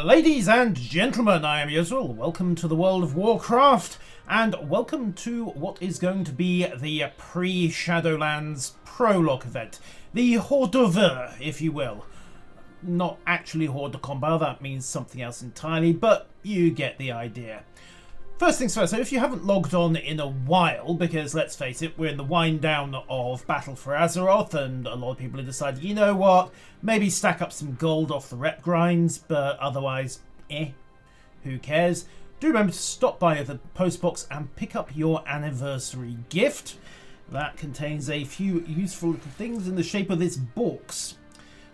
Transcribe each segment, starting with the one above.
Ladies and gentlemen, I am Yusril. Welcome to the world of Warcraft, and welcome to what is going to be the pre-Shadowlands prologue event. The hors d'oeuvre, if you will. Not actually hors de combat, that means something else entirely, but you get the idea. First things first, so if you haven't logged on in a while, because let's face it, we're in the wind down of Battle for Azeroth, and a lot of people have decided, you know what, maybe stack up some gold off the rep grinds, but otherwise, who cares? Do remember to stop by the post box and pick up your anniversary gift. That contains a few useful little things in the shape of this box.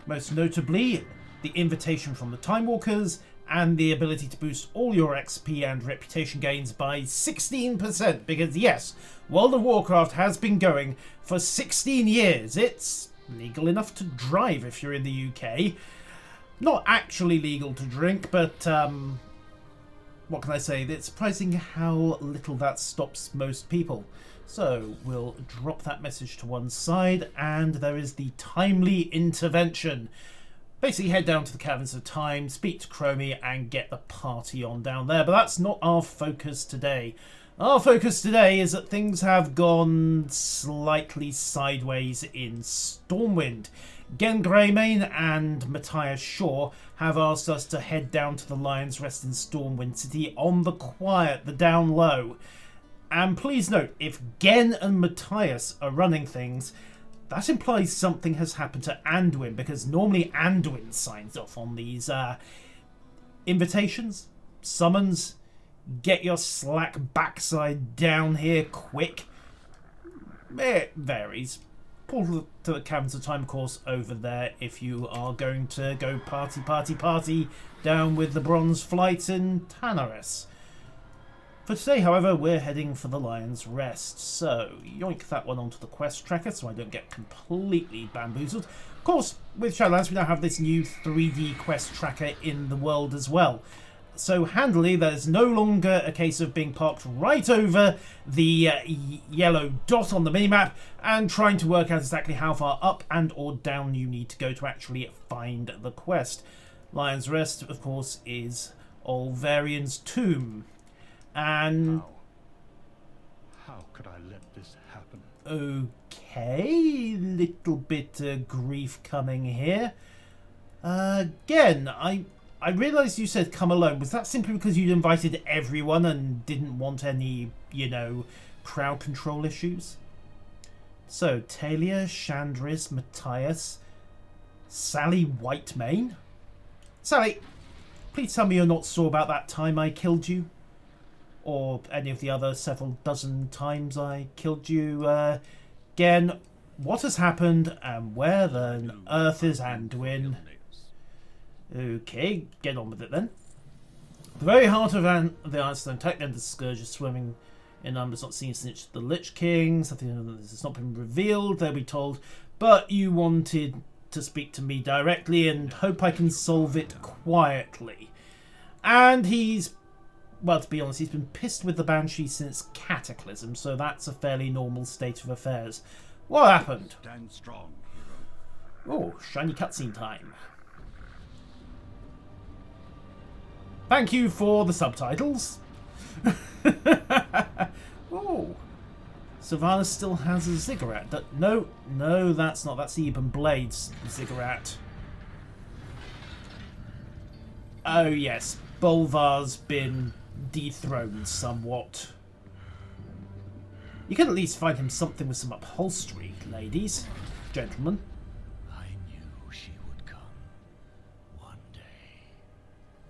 Most notably, the invitation from the Time Walkers, and the ability to boost all your XP and reputation gains by 16%, because yes, World of Warcraft has been going for 16 years. It's legal enough to drive if you're in the UK. Not actually legal to drink, but what can I say? It's surprising how little that stops most people. So we'll drop that message to one side, and there is the timely intervention. Basically head down to the Caverns of Time, speak to Chromie, and get the party on down there. But that's not our focus today. Our focus today is that things have gone slightly sideways in Stormwind. Gen Greymane and Matthias Shaw have asked us to head down to the Lion's Rest in Stormwind City on the quiet, the down low. And please note, if Gen and Matthias are running things, that implies something has happened to Anduin, because normally Anduin signs off on these invitations, summons. Get your slack backside down here quick. It varies. Portal to the Caverns of Time course over there if you are going to go party down with the Bronze Flight in Tanaris. For today, however, we're heading for the Lion's Rest, so yoink that one onto the quest tracker so I don't get completely bamboozled. Of course, with Shadowlands we now have this new 3D quest tracker in the world as well. So handily, there's no longer a case of being parked right over the yellow dot on the minimap and trying to work out exactly how far up and or down you need to go to actually find the quest. Lion's Rest, of course, is Olvarian's tomb. And how could I let this happen? Okay, little bit of grief coming here. Again, I realised you said come alone. Was that simply because you'd invited everyone and didn't want any, you know, crowd control issues? So, Talia, Chandris, Matthias, Sally Whitemane. Sally, please tell me you're not sore about that time I killed you. Or any of the other several dozen times I killed you. Again, what has happened and where the earth is Anduin? Okay, get on with it then. The very heart of the Ironstone Tech, and the Scourge is swimming in numbers not seen since the Lich King. Something that has not been revealed, they'll be told. But you wanted to speak to me directly and hope I can solve it quietly. And he's... well, to be honest, he's been pissed with the Banshee since Cataclysm, so that's a fairly normal state of affairs. What happened? Stand strong, Oh, shiny cutscene time. Thank you for the subtitles. Oh, Sylvanas still has a ziggurat. No, that's not. That's Eben Blade's ziggurat. Oh yes, Bolvar's been dethroned somewhat. You can at least find him something with some upholstery, ladies, gentlemen. I knew she would come one day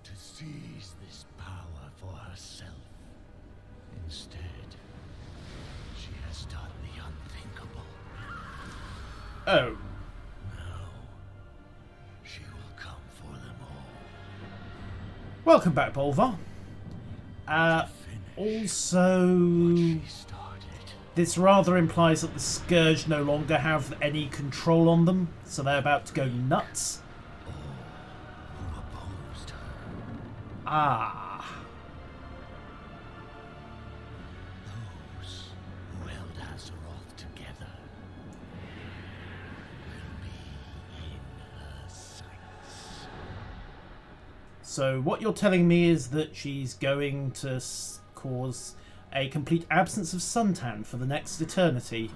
to seize this power for herself. Instead, she has done the unthinkable. Oh. Now, she will come for them all. Welcome back, Bolvar. Also, this rather implies that the Scourge no longer have any control on them, so they're about to go nuts. Who opposed her? Ah. Those who held Azeroth together will be in her sights. So what you're telling me is that she's going to cause a complete absence of suntan for the next eternity.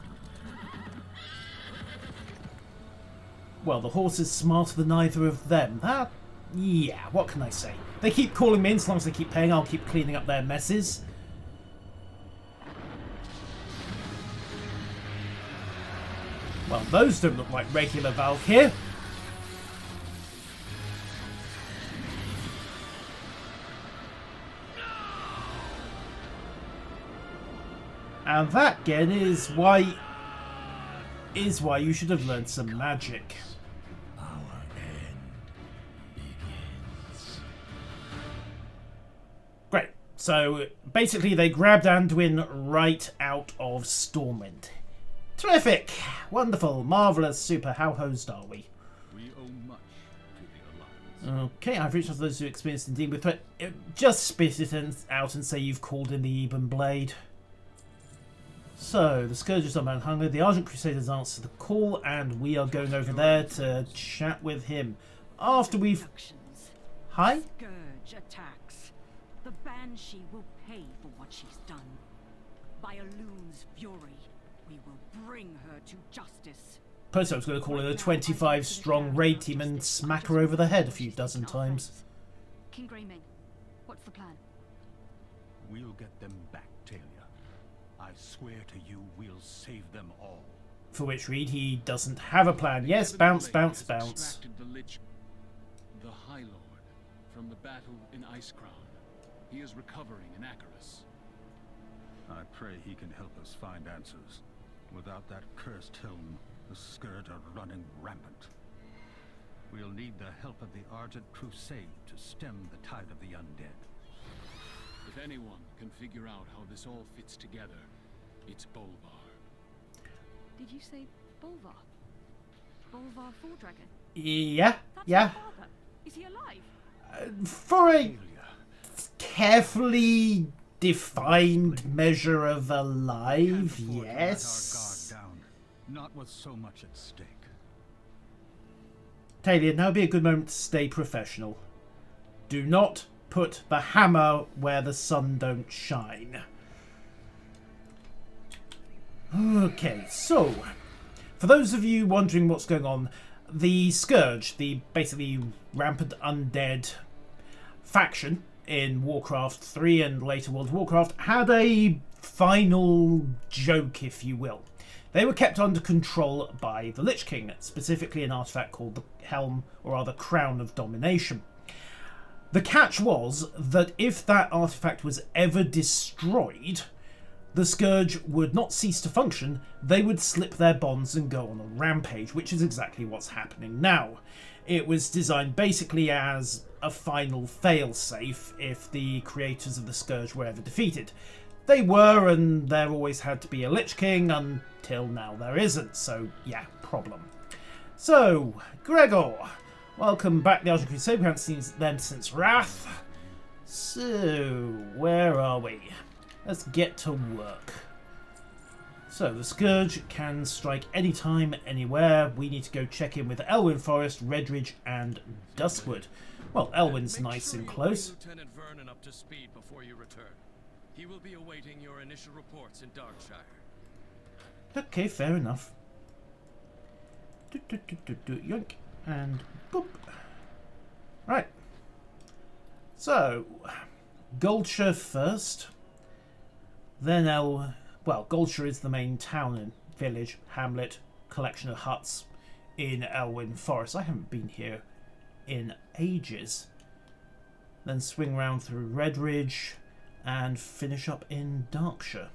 Well, the horse is smarter than either of them. That, yeah, what can I say? They keep calling me in, so long as they keep paying, I'll keep cleaning up their messes. Well, those don't look like regular Valkyr. And that, again, is why you should have learned some magic. Our end begins. Great. So, basically, they grabbed Anduin right out of Stormwind. Terrific! Wonderful, marvellous, super. How hosed are we? We owe much to the Alliance. Okay, I've reached out to those who experienced and dealing with threat. Just spit it out and say you've called in the Ebon Blade. So, the Scourges are manhungered, the Argent Crusaders answer the call, and we are going over there to chat with him. After we've... Hi? Scourge attacks. The Banshee will pay for what she's done. By Alun's fury, we will bring her to justice. Personally, I was going to call it a 25-strong raid team and smack her over the head a few dozen times. King Greymane, what's the plan? We'll get them back, Talia. I swear to you, we'll save them all. For which read he doesn't have a plan. Yes, bounce, bounce, bounce. The High Lord from the battle in Icecrown. He is recovering in Acheris. I pray he can help us find answers. Without that cursed helm, the Scourge are running rampant. We'll need the help of the Argent Crusade to stem the tide of the undead. If anyone can figure out how this all fits together, it's Bolvar. Did you say Bolvar? Bolvar Foredragon? Yeah, That's yeah. my father. Is he alive? For a carefully defined measure of alive, Can't afford to yes. let our guard down, not with so much at stake. Talia, now would be a good moment to stay professional. Do not put the hammer where the sun don't shine. Okay, so for those of you wondering what's going on, the Scourge, the basically rampant undead faction in Warcraft 3 and later World of Warcraft, had a final joke, if you will. They were kept under control by the Lich King, specifically an artifact called the Helm, or rather Crown of Domination. The catch was that if that artifact was ever destroyed, the Scourge would not cease to function, they would slip their bonds and go on a rampage, which is exactly what's happening now. It was designed basically as a final failsafe if the creators of the Scourge were ever defeated. They were, and there always had to be a Lich King until now there isn't, so yeah, problem. So, Gregor, welcome back to the Argent Crusade. We haven't seen them since Wrath. So, where are we? Let's get to work. So, the Scourge can strike anytime, anywhere. We need to go check in with Elwyn Forest, Redridge, and Duskwood. Well, Elwyn's nice and close. Lieutenant Vernon up to speed before you return. He will be awaiting your initial reports in Darkshire. Okay, fair enough. Yoink. And boop. Right. So, Goldshire first. Then well, Goldshire is the main town and village, hamlet, collection of huts in Elwyn Forest. I haven't been here in ages. Then swing round through Redridge and finish up in Darkshire.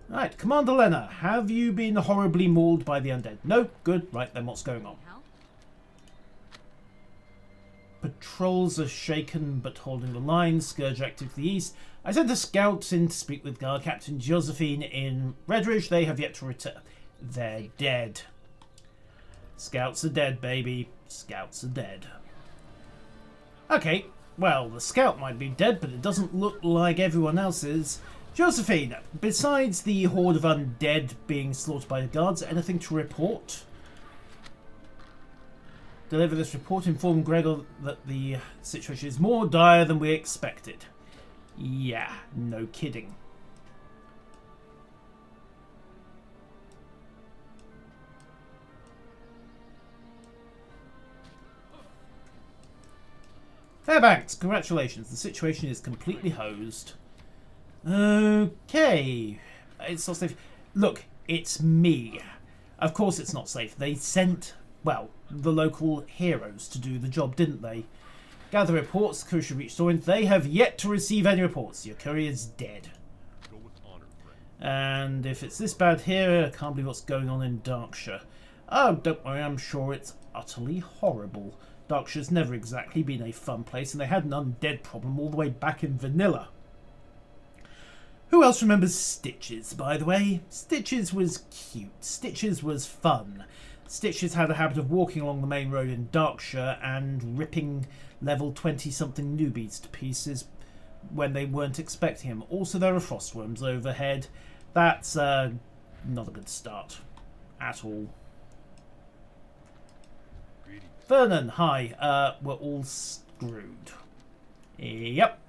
Right, Commander Lena, have you been horribly mauled by the undead? No? Good. Right, then what's going on? Patrols are shaken but holding the line. Scourge active to the east. I sent a scout in to speak with Guard Captain Josephine in Redridge. They have yet to return. They're dead. Scouts are dead, baby. Scouts are dead. Okay, well, the scout might be dead, but it doesn't look like everyone else is. Josephine, besides the horde of undead being slaughtered by the guards, anything to report? Deliver this report. Inform Gregor that the situation is more dire than we expected. Yeah, no kidding. Fairbanks, congratulations. The situation is completely hosed. Okay. It's not safe. Look, it's me. Of course it's not safe. They sent, well, the local heroes to do the job, didn't they? Gather reports. The courier should reach Stormwind. They have yet to receive any reports. Your courier is dead. Go with honor, friend. And if it's this bad here, I can't believe what's going on in Darkshire. Oh, don't worry. I'm sure it's utterly horrible. Darkshire's never exactly been a fun place, and they had an undead problem all the way back in vanilla. Who else remembers Stitches, by the way? Stitches was cute. Stitches was fun. Stitches had a habit of walking along the main road in Darkshire and ripping level 20-something newbies to pieces when they weren't expecting him. Also, there are frostworms overhead. That's not a good start at all. Vernon, hi. We're all screwed. Yep.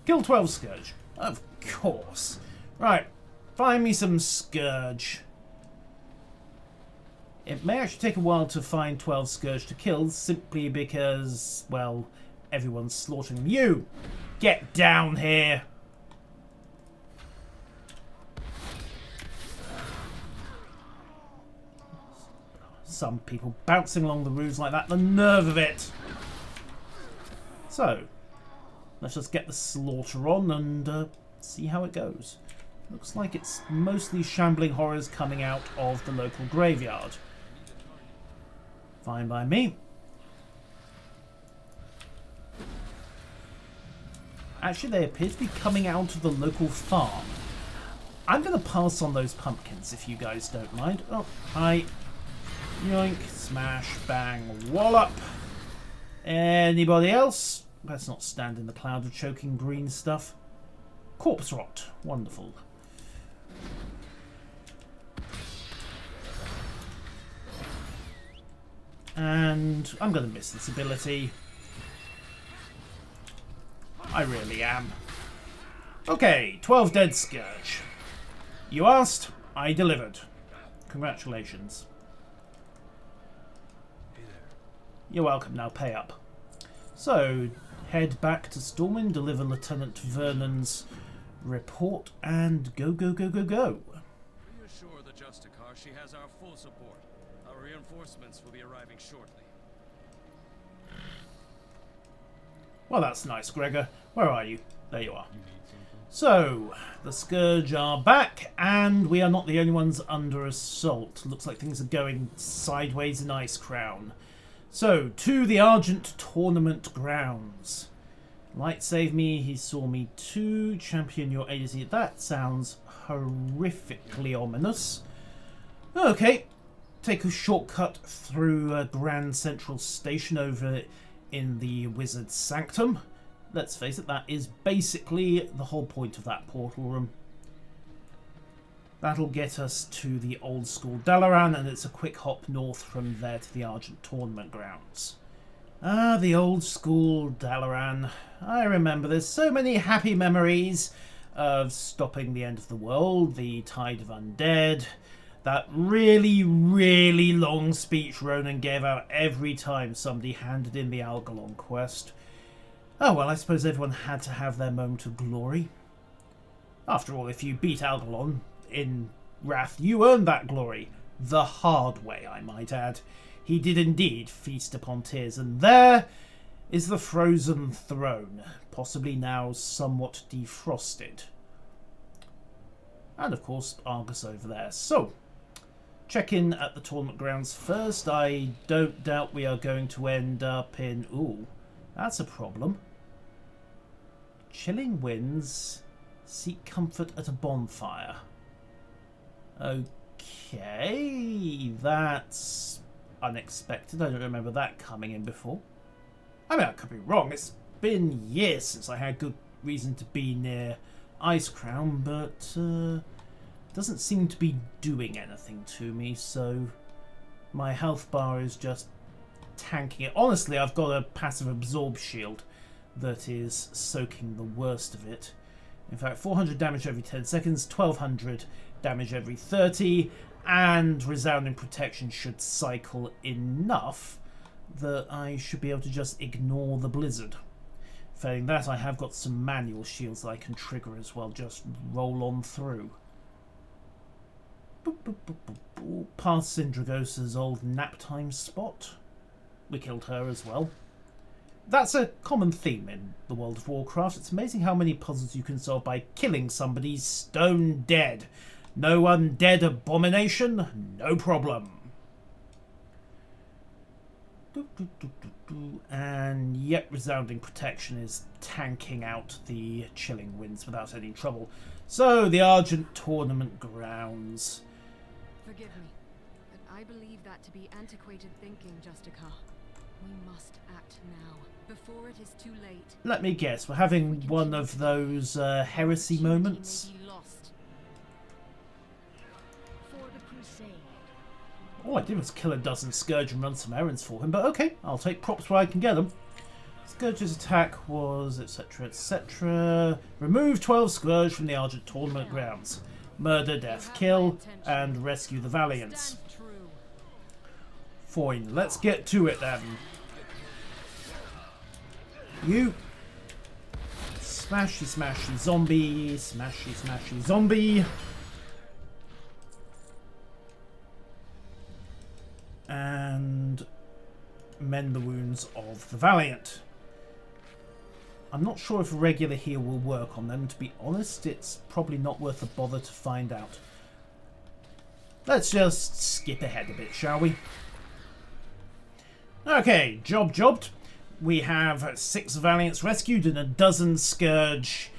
Kill 12 Scourge. Of course. Right. Find me some Scourge. It may actually take a while to find 12 Scourge to kill, simply because, well, everyone's slaughtering them. You! Get down here! Some people bouncing along the roofs like that. The nerve of it! So, let's just get the slaughter on and see how it goes. Looks like it's mostly shambling horrors coming out of the local graveyard. Fine by me. Actually, they appear to be coming out of the local farm. I'm going to pass on those pumpkins if you guys don't mind. Oh, hi. Yoink, smash, bang, wallop. Anybody else? Let's not stand in the cloud of choking green stuff. Corpse rot. Wonderful. And I'm going to miss this ability. I really am. Okay, 12 dead Scourge. You asked, I delivered. Congratulations. You're welcome, now pay up. So, head back to Stormwind, deliver Lieutenant Vernon's report, and go, go, go, go, go. Reassure the Justicar she has our full support. Our reinforcements will be arriving shortly. Well, that's nice, Gregor. Where are you? There you are. So, the Scourge are back, and we are not the only ones under assault. Looks like things are going sideways in Icecrown. So, to the Argent Tournament grounds. Light save me, he saw me too. Champion your agency. That sounds horrifically ominous. Okay, take a shortcut through Grand Central Station over in the Wizard's Sanctum. Let's face it, that is basically the whole point of that portal room. That'll get us to the old school Dalaran, and it's a quick hop north from there to the Argent Tournament grounds. Ah, the old school Dalaran. I remember there's so many happy memories of stopping the end of the world, the tide of undead, that really, really long speech Ronan gave out every time somebody handed in the Algalon quest. Oh well, I suppose everyone had to have their moment of glory. After all, if you beat Algalon in Wrath, you earned that glory. The hard way, I might add. He did indeed feast upon tears, and there is the frozen throne, possibly now somewhat defrosted. And of course, Argus over there. So, check in at the tournament grounds first. I don't doubt we are going to end up in... Ooh, that's a problem. Chilling winds. Seek comfort at a bonfire. Okay, that's unexpected. I don't remember that coming in before. I mean, I could be wrong. It's been years since I had good reason to be near Icecrown, but doesn't seem to be doing anything to me, so my health bar is just tanking it. Honestly, I've got a passive absorb shield that is soaking the worst of it. In fact, 400 damage every 10 seconds, 1200 damage every 30, and resounding protection should cycle enough that I should be able to just ignore the blizzard. Failing that, I have got some manual shields that I can trigger as well, just roll on through. Boop, boop, boop, boop, boop. Past Syndragosa's old nap time spot. We killed her as well. That's a common theme in the world of Warcraft. It's amazing how many puzzles you can solve by killing somebody stone dead. No undead abomination? No problem. And yet resounding protection is tanking out the chilling winds without any trouble. So, the Argent Tournament grounds. Forgive me, but I believe that to be antiquated thinking, Justica. We must act now, before it is too late. Let me guess, we're having one of those heresy moments. For the crusade. All I did was kill a dozen Scourge and run some errands for him, but okay, I'll take props where I can get them. Scourge's attack was etc, etc. Remove 12 Scourge from the Argent Tournament grounds. Murder, death, kill, and rescue the Valiants. Fine, let's get to it then. You smashy smashy zombie, smashy smashy zombie. And mend the wounds of the Valiant. I'm not sure if a regular heal will work on them. To be honest, it's probably not worth the bother to find out. Let's just skip ahead a bit, shall we? Okay, jobbed. We have 6 Valiants rescued and a dozen Scourge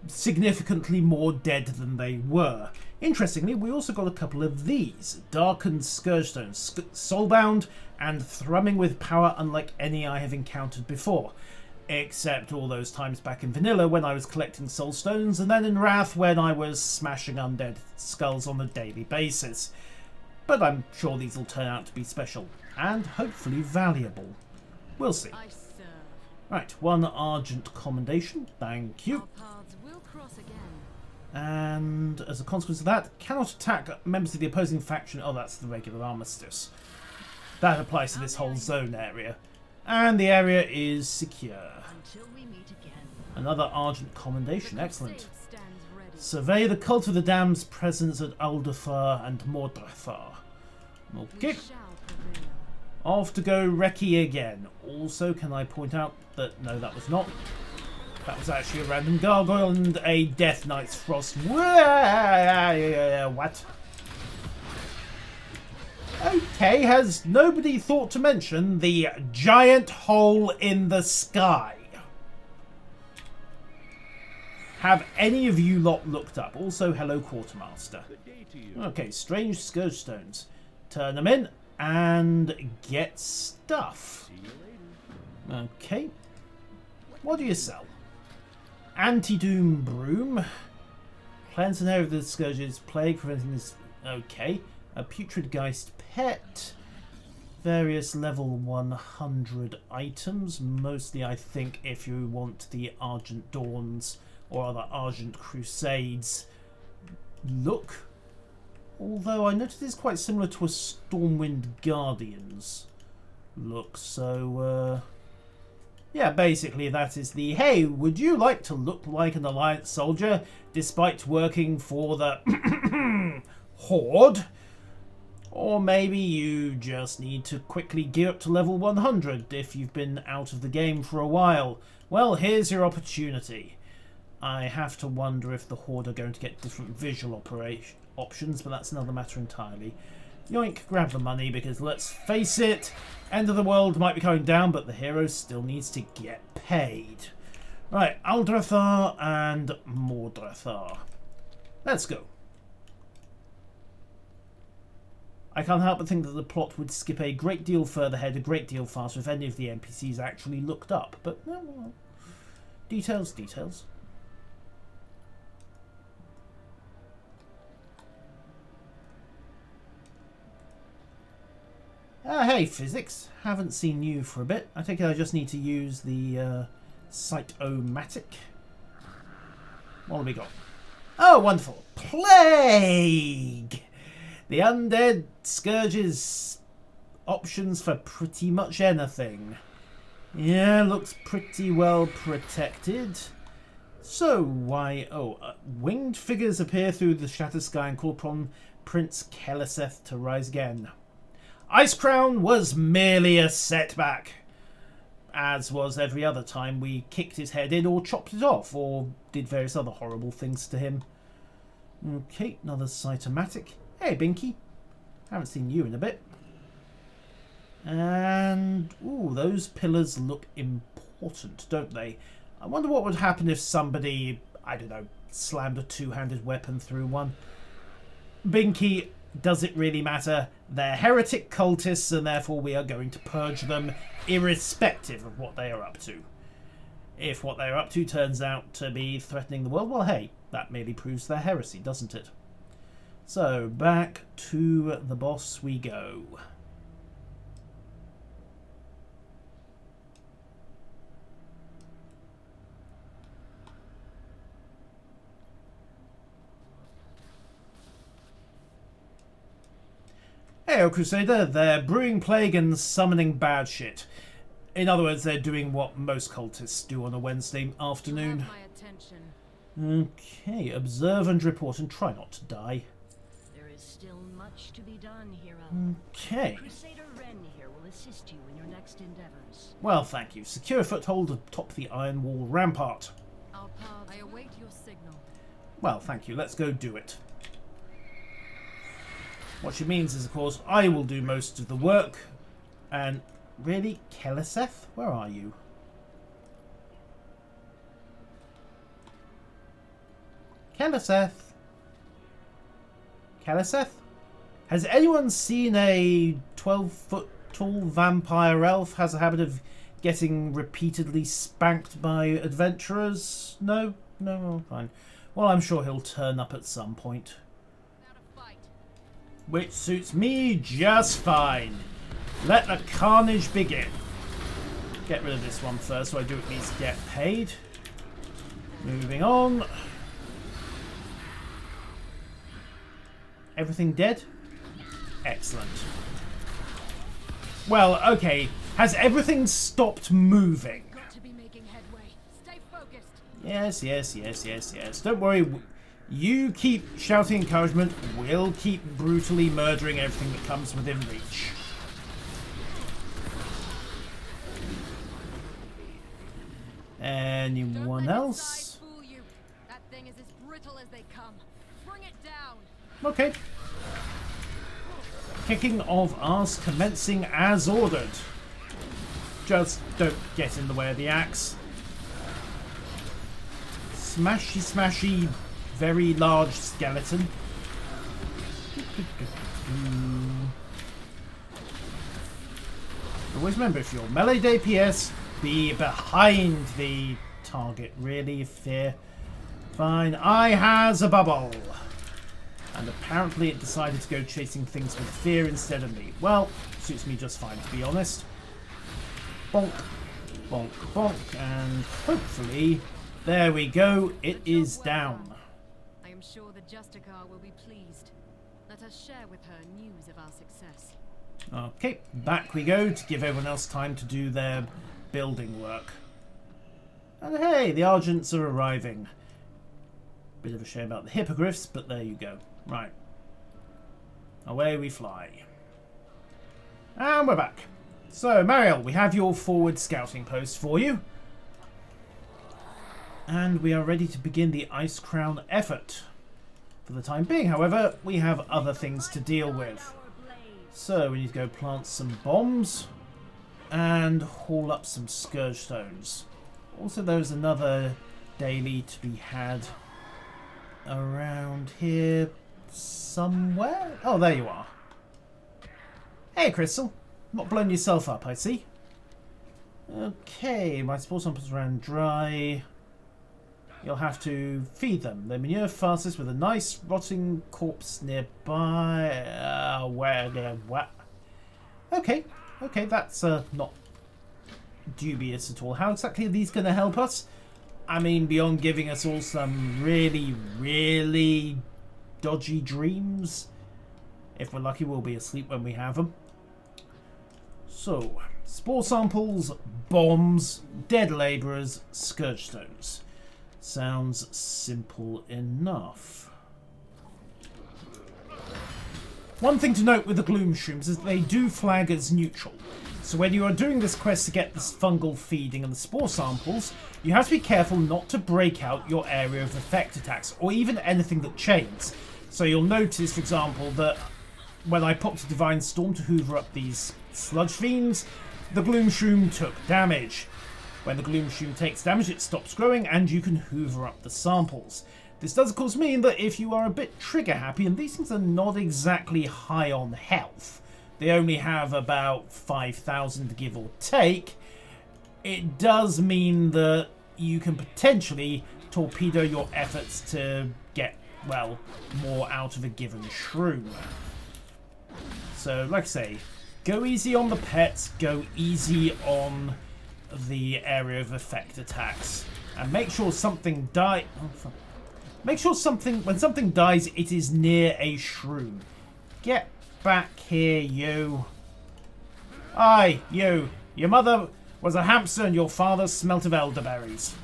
significantly more dead than they were. Interestingly, we also got a couple of these. Darkened Scourge Stones, soulbound and thrumming with power unlike any I have encountered before. Except all those times back in Vanilla when I was collecting soul stones, and then in Wrath when I was smashing undead skulls on a daily basis. But I'm sure these will turn out to be special, and hopefully valuable. We'll see. Right, 1 Argent Commendation, thank you. Our paths will cross again. And as a consequence of that, cannot attack members of the opposing faction. Oh, that's the regular armistice. That applies to this whole zone area. And the area is secure. Until we meet again. Another Argent Commendation, excellent. Survey the cult of the Damned's presence at Aldathar and Mordrathar. Okay. Off to go recce again. Also, can I point out that... No, that was not. That was actually a random gargoyle and a Death Knight's Frost. What? Okay, has nobody thought to mention the giant hole in the sky? Have any of you lot looked up? Also, hello, Quartermaster. Okay, strange Scourge Stones. Turn them in and get stuff. Okay. What do you sell? Anti-Doom Broom. Cleanse an area of the Scourge's plague, preventing this... Okay. A Putrid Geist Pet. Various level 100 items. Mostly, I think, if you want the Argent Dawns or other Argent Crusades look. Although I noticed it's quite similar to a Stormwind Guardians look. So, yeah, basically that is the, hey, would you like to look like an Alliance soldier despite working for the Horde? Or maybe you just need to quickly gear up to level 100 if you've been out of the game for a while. Well, here's your opportunity. I have to wonder if the Horde are going to get different visual options, but that's another matter entirely. Yoink, grab the money, because let's face it, end of the world might be coming down, but the hero still needs to get paid. Right, Aldrathar and Mordrathar. Let's go. I can't help but think that the plot would skip a great deal further ahead, a great deal faster if any of the NPCs actually looked up. But, well, details, details. Hey, physics. Haven't seen you for a bit. I think I just need to use the Cytomatic. What have we got? Oh, wonderful. Plague! The undead scourges options for pretty much anything. Yeah, looks pretty well protected. So, why... Oh, winged figures appear through the shattered sky and call upon Prince Keleseth to rise again. Icecrown was merely a setback, as was every other time we kicked his head in or chopped it off or did various other horrible things to him. Okay, another Cytomatic. Hey, Binky. Haven't seen you in a bit. And, ooh, those pillars look important, don't they? I wonder what would happen if somebody, I don't know, slammed a two-handed weapon through one. Binky, does it really matter? They're heretic cultists, and therefore we are going to purge them irrespective of what they are up to. If what they are up to turns out to be threatening the world, well, hey, that merely proves their heresy, doesn't it? So, back to the boss we go. Hey, Crusader, they're brewing plague and summoning bad shit. In other words, they're doing what most cultists do on a Wednesday afternoon. You have my attention. Okay, observe and report and try not to die. There is still much to be done, hero. Okay. Crusader Wren here will assist you in your next endeavors. Well, thank you. Secure a foothold atop the Iron Wall rampart. Our paths. I await your signal. Well, thank you. Let's go do it. What she means is, of course, I will do most of the work. And really, Keleseth, where are you? Keleseth? Keleseth? Has anyone seen a 12-foot tall vampire elf has a habit of getting repeatedly spanked by adventurers? No? No? Fine. Well, I'm sure he'll turn up at some point. Which suits me just fine. Let the carnage begin. Get rid of this one first so I do at least get paid. Moving on. Everything dead? Excellent. Well, okay. Has everything stopped moving? Got to be making headway. Stay focused. Yes. Don't worry. You keep shouting encouragement. We'll keep brutally murdering everything that comes within reach. Anyone else? Fool you. That thing is as brittle as they come. Bring it down. Okay. Kicking of arse commencing as ordered. Just don't get in the way of the axe. Smashy, very large skeleton. Always remember, if you're melee DPS, be behind the target. Really, fear. Fine. Eye has a bubble. And apparently it decided to go chasing things with fear instead of me. Well, suits me just fine, to be honest. Bonk. Bonk, bonk. And hopefully, there we go. It is down. I am sure the Justicar will be pleased. Let us share with her news of our success. Okay, back we go to give everyone else time to do their building work. And hey, the Argents are arriving. Bit of a shame about the hippogriffs, but there you go. Right. Away we fly. And we're back. So, Mariel, we have your forward scouting post for you. And we are ready to begin the Icecrown effort. For the time being, however, we have other things to deal with. So, we need to go plant some bombs and haul up some Scourge Stones. Also, there's another daily to be had around here somewhere. Oh, there you are. Hey, Crystal. Not blown yourself up, I see. Okay, my support samples ran dry. You'll have to feed them. They manure fastest with a nice rotting corpse nearby. Where? What? Okay, okay, that's not dubious at all. How exactly are these going to help us? I mean, beyond giving us all some really, really dodgy dreams. If we're lucky, we'll be asleep when we have them. So, spore samples, bombs, dead labourers, scourge stones. Sounds simple enough. One thing to note with the gloom shrooms is they do flag as neutral. So when you are doing this quest to get this fungal feeding and the spore samples, you have to be careful not to break out your area of effect attacks, or even anything that chains. So you'll notice, for example, that when I popped a Divine Storm to hoover up these sludge fiends, the gloom shroom took damage. When the gloom shroom takes damage, it stops growing and you can hoover up the samples. This does of course mean that if you are a bit trigger happy, and these things are not exactly high on health, they only have about 5,000 give or take, it does mean that you can potentially torpedo your efforts to get, well, more out of a given shroom. So, like I say, go easy on the pets, go easy on the area of effect attacks, and make sure something when something dies, it is near a shroom. Get back here, you. Aye, you. Your mother was a hamster and your father smelt of elderberries.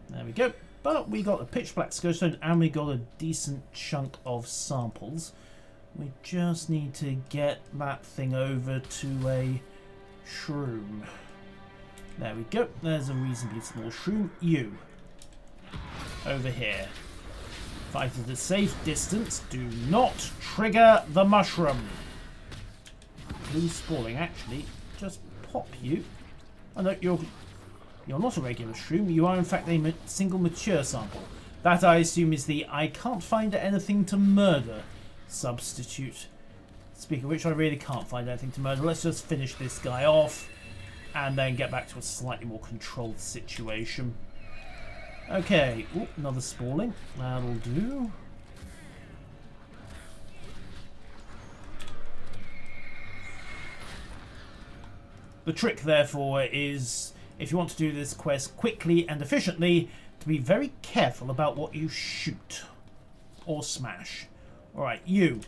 There we go. But we got a pitch black scourge stone and we got a decent chunk of samples. We just need to get that thing over to a shroom. There we go. There's a reasonably small shroom. You. Over here. Fight at a safe distance. Do not trigger the mushroom. Blue spalling, actually. Just pop you. Oh no, you're not a regular shroom. You are in fact a single mature sample. That, I assume, is the I can't find anything to murder substitute. Speaking of which, I really can't find anything to murder. Let's just finish this guy off and then get back to a slightly more controlled situation. Okay. Ooh, another spalling. That'll do. The trick, therefore, is, if you want to do this quest quickly and efficiently, to be very careful about what you shoot or smash. Alright, you.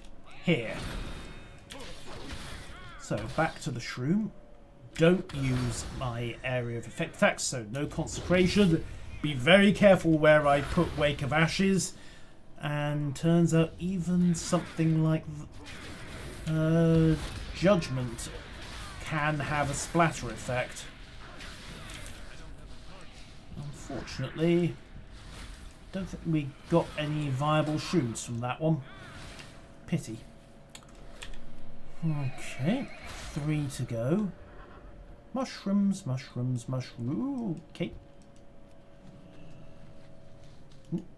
Here. So, back to the shroom. Don't use my area of effect attacks, so no consecration. Be very careful where I put Wake of Ashes. And turns out even something like Judgment can have a splatter effect. Unfortunately, don't think we got any viable shrooms from that one. Pity. Okay, 3 to go. Mushrooms, mushrooms, mushrooms. Okay.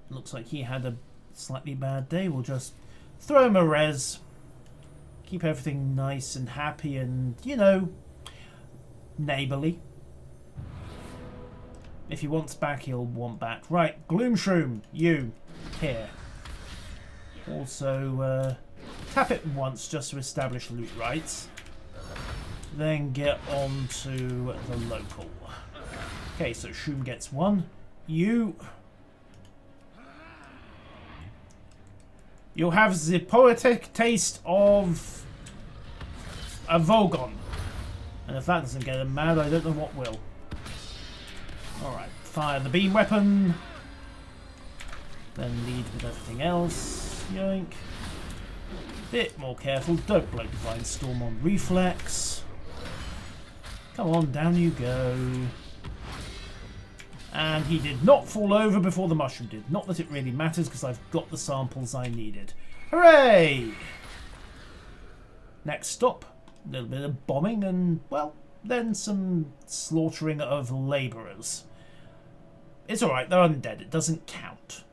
Looks like he had a slightly bad day. We'll just throw him a res. Keep everything nice and happy and, you know, neighbourly. If he wants back, he'll want back. Right, Gloom Shroom, you. Here. Also, tap it once just to establish loot rights. Then get on to the local. Okay, so Shroom gets 1. You'll have the poetic taste of a Vogon. And if that doesn't get him mad, I don't know what will. Alright, fire the beam weapon. Then lead with everything else. Yoink. Bit more careful, don't blow Divine Storm on reflex. Come on, down you go. And he did not fall over before the mushroom did. Not that it really matters, because I've got the samples I needed. Hooray! Next stop, a little bit of bombing and, well, then some slaughtering of labourers. It's alright, they're undead, it doesn't count.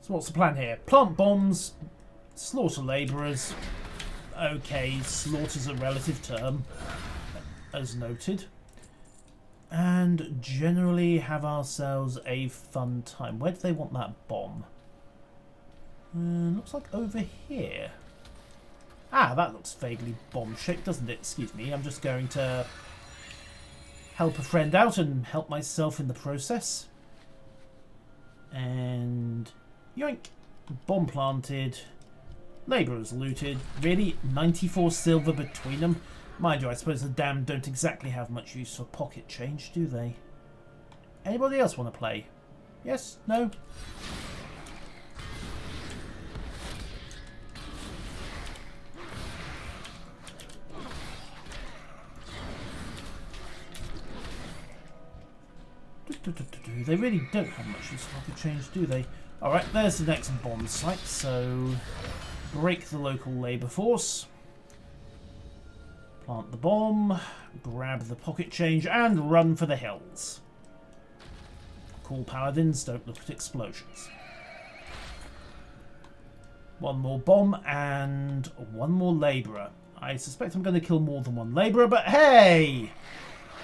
So what's the plan here? Plant bombs, slaughter labourers. Okay, slaughter's a relative term, as noted. and generally have ourselves a fun time. Where do they want that bomb? Looks like over here. Ah, that looks vaguely bomb-shaped, doesn't it? Excuse me, I'm just going to help a friend out and help myself in the process. And yoink, bomb planted, labourers looted. Really? 94 silver between them? Mind you, I suppose the damned don't exactly have much use for pocket change, do they? Anybody else want to play? Yes? No? They really don't have much use for pocket change, do they? Alright, there's the next bomb site, so break the local labour force. Plant the bomb, grab the pocket change, and run for the hills. Cool paladins, don't look at explosions. One more bomb and one more labourer. I suspect I'm going to kill more than one labourer, but hey!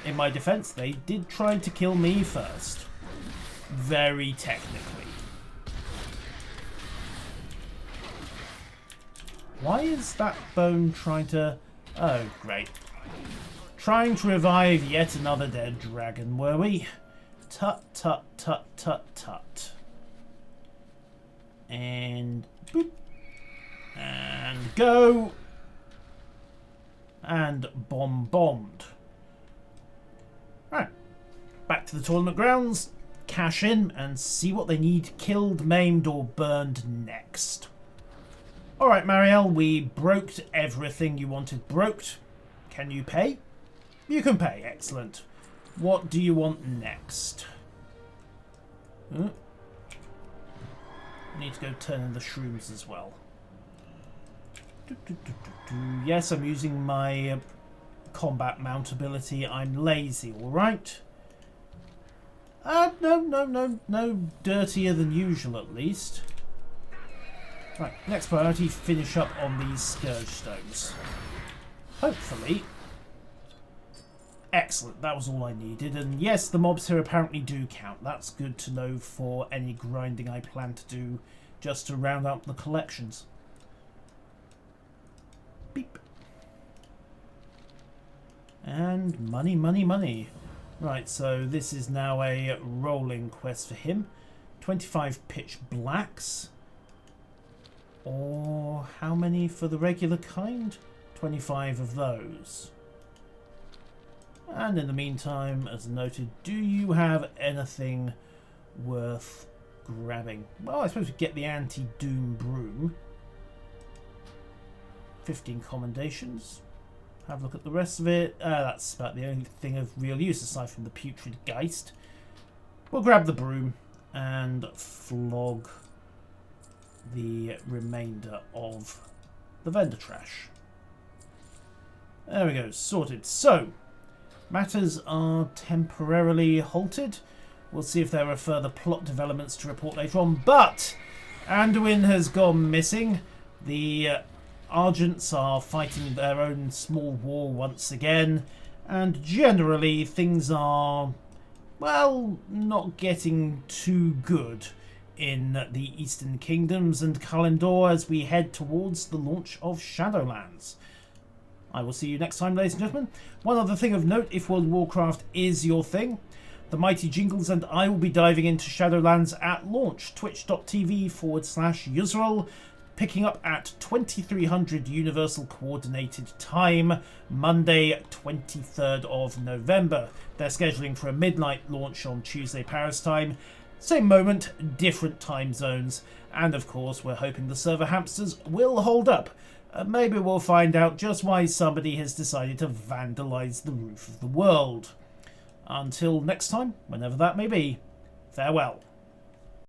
In my defence, they did try to kill me first. Very technically. Why is that bone trying to... Oh, great. Trying to revive yet another dead dragon, were we? Tut, tut, tut, tut, tut. And... boop. And go. And bombed. Right. Back to the tournament grounds. Cash in and see what they need killed, maimed, or burned next. Alright, Marielle, we broked everything you wanted broked. Can you pay? You can pay, excellent. What do you want next? Need to go turn in the shrooms as well. Yes, I'm using my combat mount ability. I'm lazy, alright? No dirtier than usual at least. Right, next priority, finish up on these Scourge Stones. Hopefully. Excellent, that was all I needed. And yes, the mobs here apparently do count. That's good to know for any grinding I plan to do just to round up the collections. Beep. And money, money, money. Right, so this is now a rolling quest for him. 25 pitch blacks. Or how many for the regular kind? 25 of those. And in the meantime, as noted, do you have anything worth grabbing? Well, I suppose we get the anti-doom broom. 15 commendations. Have a look at the rest of it. That's about the only thing of real use aside from the putrid geist. We'll grab the broom and flog the remainder of the vendor trash. There we go, sorted. So, matters are temporarily halted. We'll see if there are further plot developments to report later on. But Anduin has gone missing. The Argents are fighting their own small war once again. And generally things are, well, not getting too good in the Eastern Kingdoms and Kalimdor as we head towards the launch of Shadowlands. I will see you next time, ladies and gentlemen. One other thing of note, if World of Warcraft is your thing, the Mighty Jingles and I will be diving into Shadowlands at launch, twitch.tv/Yuzrol, picking up at 2300 Universal Coordinated Time, Monday 23rd of November. They're scheduling for a midnight launch on Tuesday Paris time. Same moment, different time zones. And of course, we're hoping the server hamsters will hold up. Maybe we'll find out just why somebody has decided to vandalise the roof of the world. Until next time, whenever that may be, farewell.